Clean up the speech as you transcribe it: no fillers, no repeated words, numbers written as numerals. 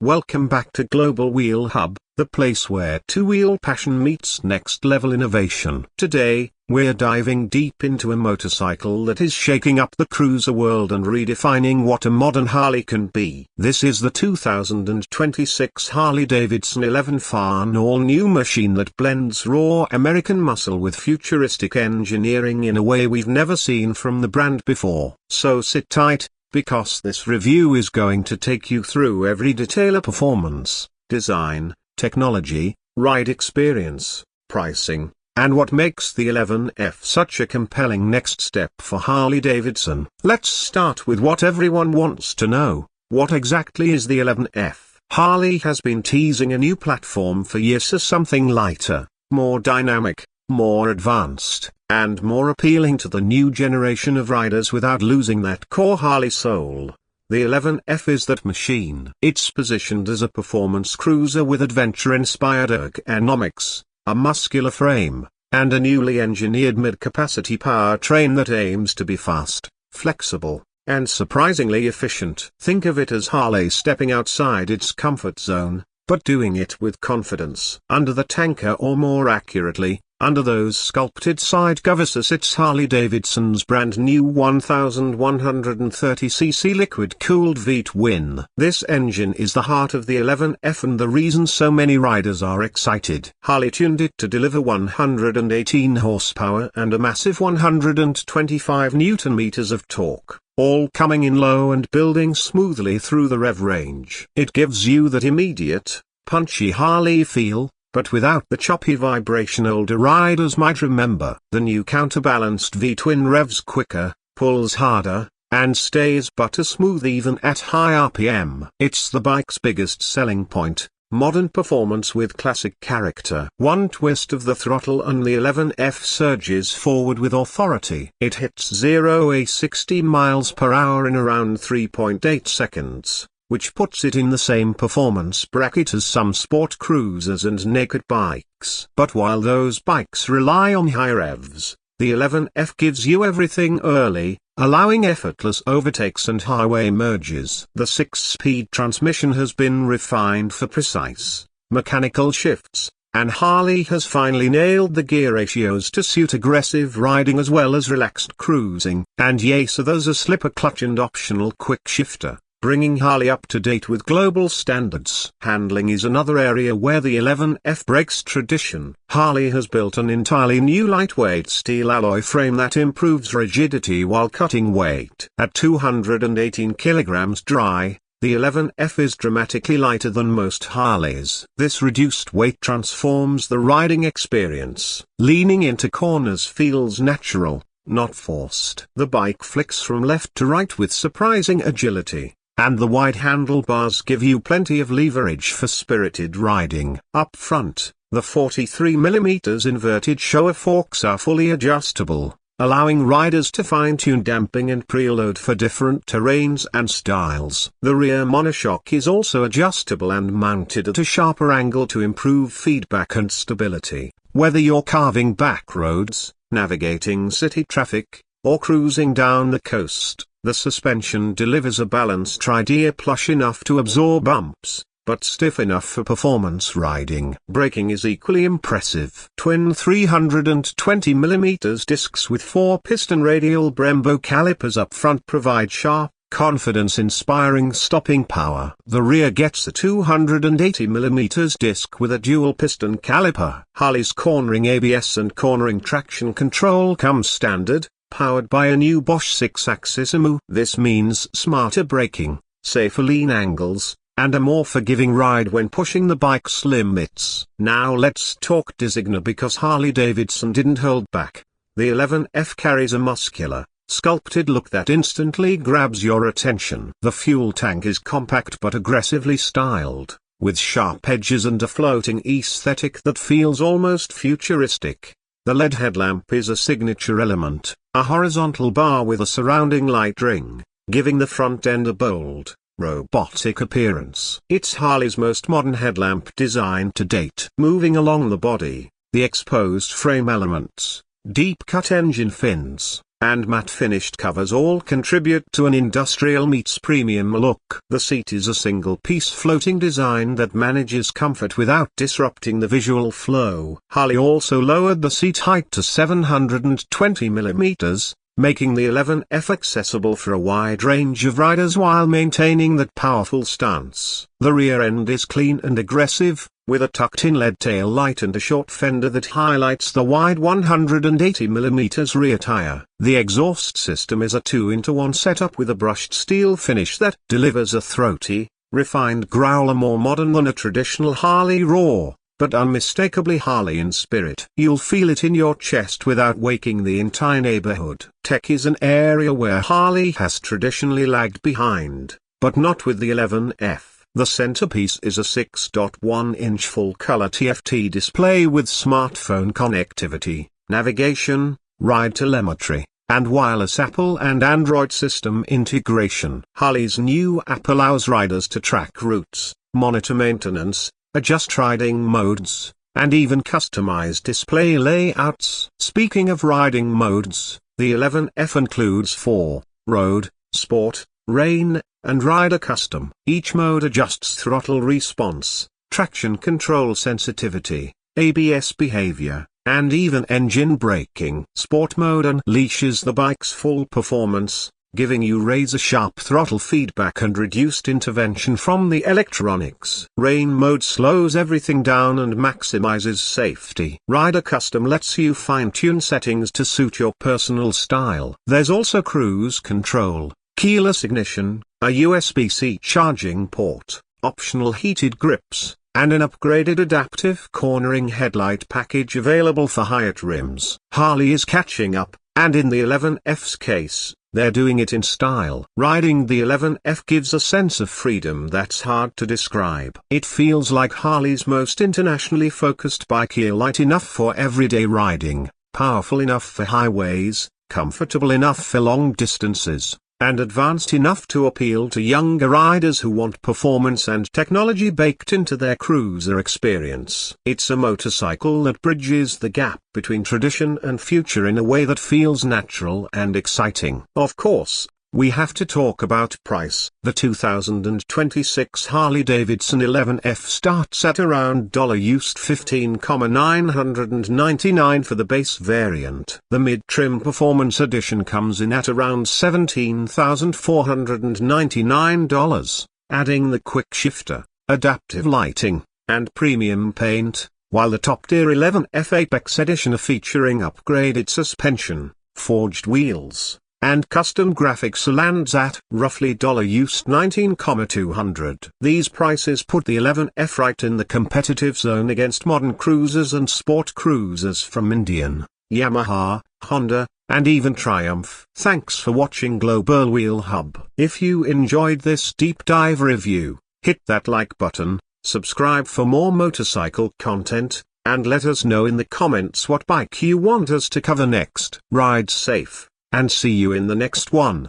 Welcome back to Global Wheel Hub, the place where two-wheel passion meets next-level innovation. Today, we're diving deep into a motorcycle that is shaking up the cruiser world and redefining what a modern Harley can be. This is the 2026 Harley-Davidson 11 Fan all-new machine that blends raw American muscle with futuristic engineering in a way we've never seen from the brand before. So sit tight, because this review is going to take you through every detail of performance, design, technology, ride experience, pricing, and what makes the 11F such a compelling next step for Harley-Davidson. Let's start with what everyone wants to know: what exactly is the 11F? Harley has been teasing a new platform for years as something lighter, more dynamic, more advanced, and more appealing to the new generation of riders without losing that core Harley soul. The 11F is that machine. It's positioned as a performance cruiser with adventure-inspired ergonomics, a muscular frame, and a newly engineered mid-capacity powertrain that aims to be fast, flexible, and surprisingly efficient. Think of it as Harley stepping outside its comfort zone, but doing it with confidence. Under the tanker, or more accurately, under those sculpted side covers, sits Harley-Davidson's brand new 1130cc liquid-cooled V-twin. This engine is the heart of the 11F and the reason so many riders are excited. Harley tuned it to deliver 118 horsepower and a massive 125 Nm of torque, all coming in low and building smoothly through the rev range. It gives you that immediate, punchy Harley feel, but without the choppy vibration older riders might remember. The new counterbalanced V-twin revs quicker, pulls harder, and stays butter smooth even at high RPM. It's the bike's biggest selling point: modern performance with classic character. One twist of the throttle and the 11F surges forward with authority. It hits 0-60 miles per hour in around 3.8 seconds. Which puts it in the same performance bracket as some sport cruisers and naked bikes. But while those bikes rely on high revs, the 11F gives you everything early, allowing effortless overtakes and highway merges. The 6-speed transmission has been refined for precise, mechanical shifts, and Harley has finally nailed the gear ratios to suit aggressive riding as well as relaxed cruising. And yes, there's a slipper clutch and optional quick shifter, bringing Harley up to date with global standards. Handling is another area where the 11F breaks tradition. Harley has built an entirely new lightweight steel alloy frame that improves rigidity while cutting weight. At 218 kilograms dry, the 11F is dramatically lighter than most Harleys. This reduced weight transforms the riding experience. Leaning into corners feels natural, not forced. The bike flicks from left to right with surprising agility, and the wide handlebars give you plenty of leverage for spirited riding. Up front, the 43mm inverted shower forks are fully adjustable, allowing riders to fine-tune damping and preload for different terrains and styles. The rear monoshock is also adjustable and mounted at a sharper angle to improve feedback and stability. Whether you're carving back roads, navigating city traffic, or cruising down the coast, the suspension delivers a balanced idea, plush enough to absorb bumps, but stiff enough for performance riding. Braking is equally impressive. Twin 320mm discs with 4-piston radial Brembo calipers up front provide sharp, confidence-inspiring stopping power. The rear gets a 280mm disc with a dual-piston caliper. Harley's cornering ABS and cornering traction control come standard, powered by a new Bosch 6-axis EMU. This means smarter braking, safer lean angles, and a more forgiving ride when pushing the bike's limits. Now let's talk designer, because Harley-Davidson didn't hold back. The 11F carries a muscular, sculpted look that instantly grabs your attention. The fuel tank is compact but aggressively styled, with sharp edges and a floating aesthetic that feels almost futuristic. The LED headlamp is a signature element, a horizontal bar with a surrounding light ring, giving the front end a bold, robotic appearance. It's Harley's most modern headlamp design to date. Moving along the body, the exposed frame elements, deep-cut engine fins, and matte finished covers all contribute to an industrial meets premium look. The seat is a single-piece floating design that manages comfort without disrupting the visual flow. Harley also lowered the seat height to 720 mm, making the 11F accessible for a wide range of riders while maintaining that powerful stance. The rear end is clean and aggressive, with a tucked-in LED tail light and a short fender that highlights the wide 180 mm rear tire. The exhaust system is a 2-in-1 setup with a brushed steel finish that delivers a throaty, refined growler more modern than a traditional Harley roar, but unmistakably Harley in spirit. You'll feel it in your chest without waking the entire neighborhood. Tech is an area where Harley has traditionally lagged behind, but not with the 11F. The centerpiece is a 6.1-inch full-color TFT display with smartphone connectivity, navigation, ride telemetry, and wireless Apple and Android system integration. Harley's new app allows riders to track routes, monitor maintenance, adjust riding modes, and even customize display layouts. Speaking of riding modes, the 11F includes 4: Road, Sport, Rain, and Rider Custom. Each mode adjusts throttle response, traction control sensitivity, ABS behavior, and even engine braking. Sport mode unleashes the bike's full performance, giving you razor-sharp throttle feedback and reduced intervention from the electronics. Rain mode slows everything down and maximizes safety. Rider Custom lets you fine-tune settings to suit your personal style. There's also cruise control, keyless ignition, a USB-C charging port, optional heated grips, and an upgraded adaptive cornering headlight package available for hired rims. Harley is catching up, and in the 11F's case, they're doing it in style. Riding the 11F gives a sense of freedom that's hard to describe. It feels like Harley's most internationally focused bike, light enough for everyday riding, powerful enough for highways, comfortable enough for long distances, and advanced enough to appeal to younger riders who want performance and technology baked into their cruiser experience. It's a motorcycle that bridges the gap between tradition and future in a way that feels natural and exciting. Of course, we have to talk about price. The 2026 Harley-Davidson 11F starts at around used $15,999 for the base variant. The mid-trim performance edition comes in at around $17,499, adding the quick shifter, adaptive lighting, and premium paint, while the top-tier 11F Apex edition featuring upgraded suspension, forged wheels, and custom graphics lands at roughly used $19,200. These prices put the 11F right in the competitive zone against modern cruisers and sport cruisers from Indian, Yamaha, Honda, and even Triumph. Thanks for watching Global Wheel Hub. If you enjoyed this deep dive review, hit that like button, subscribe for more motorcycle content, and let us know in the comments what bike you want us to cover next. Ride safe, and see you in the next one.